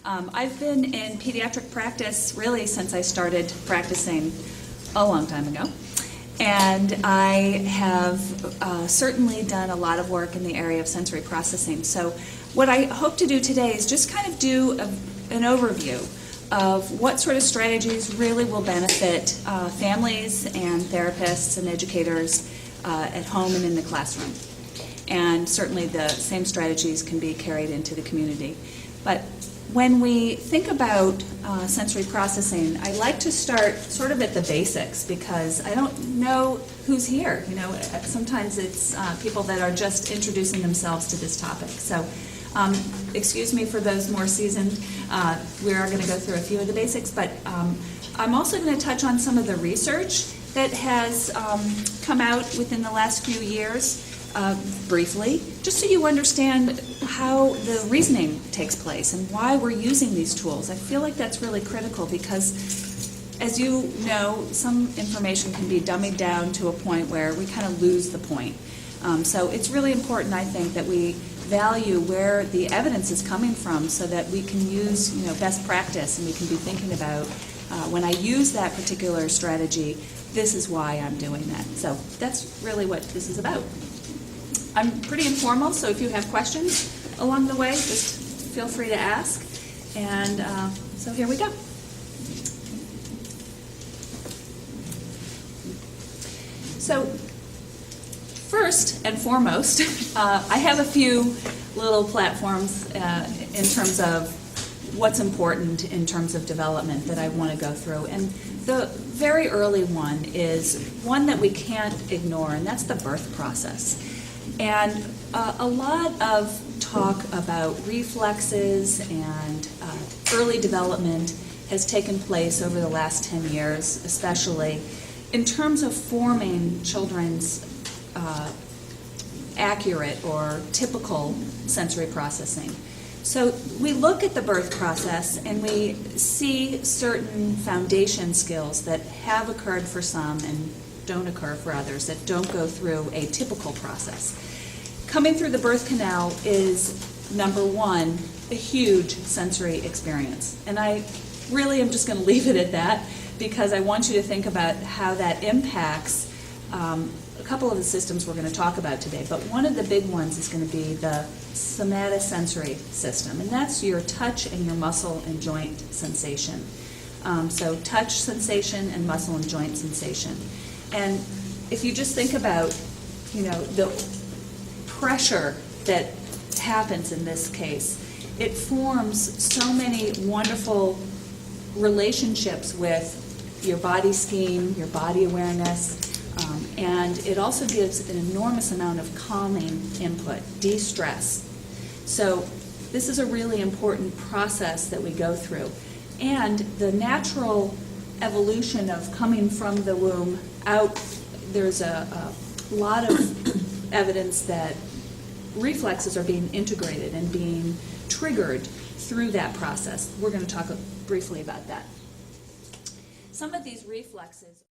I've been in pediatric practice really since I started practicing a long time ago. And I have certainly done a lot of work in the area of sensory processing. So what I hope to do today is just kind of do an overview of what sort of strategies really will benefit families and therapists and educators at home and in the classroom. And certainly the same strategies can be carried into the community. But when we think about sensory processing, I like to start sort of at the basics because I don't know who's here. You know, sometimes it's people that are just introducing themselves to this topic. So excuse me for those more seasoned. We are going to go through a few of the basics, but I'm also going to touch on some of the research that has come out within the last few years. Briefly, just so you understand how the reasoning takes place and why we're using these tools. I feel like that's really critical because, as you know, some information can be dummied down to a point where we kind of lose the point. So it's really important, I think, that we value where the evidence is coming from so that we can use, best practice, and we can be thinking about when I use that particular strategy, this is why I'm doing that. So that's really what this is about. I'm pretty informal, so if you have questions along the way, just feel free to ask. And so here we go. So first and foremost, I have a few little platforms in terms of what's important in terms of development that I want to go through. And the very early one is one that we can't ignore, and that's the birth process. And a lot of talk about reflexes and early development has taken place over the last 10 years, especially in terms of forming children's accurate or typical sensory processing. So we look at the birth process and we see certain foundation skills that have occurred for some and don't occur for others, that don't go through a typical process. Coming through the birth canal is, number one, a huge sensory experience. And I really am just going to leave it at that because I want you to think about how that impacts a couple of the systems we're going to talk about today. But one of the big ones is going to be the somatosensory system, and that's your touch and your muscle and joint sensation. So touch sensation and muscle and joint sensation. And if you just think about, the pressure that happens in this case, it forms so many wonderful relationships with your body scheme, your body awareness, and it also gives an enormous amount of calming input, de-stress. So this is a really important process that we go through. And the natural evolution of coming from the womb out, there's a lot of evidence that reflexes are being integrated and being triggered through that process. We're going to talk briefly about that. Some of these reflexes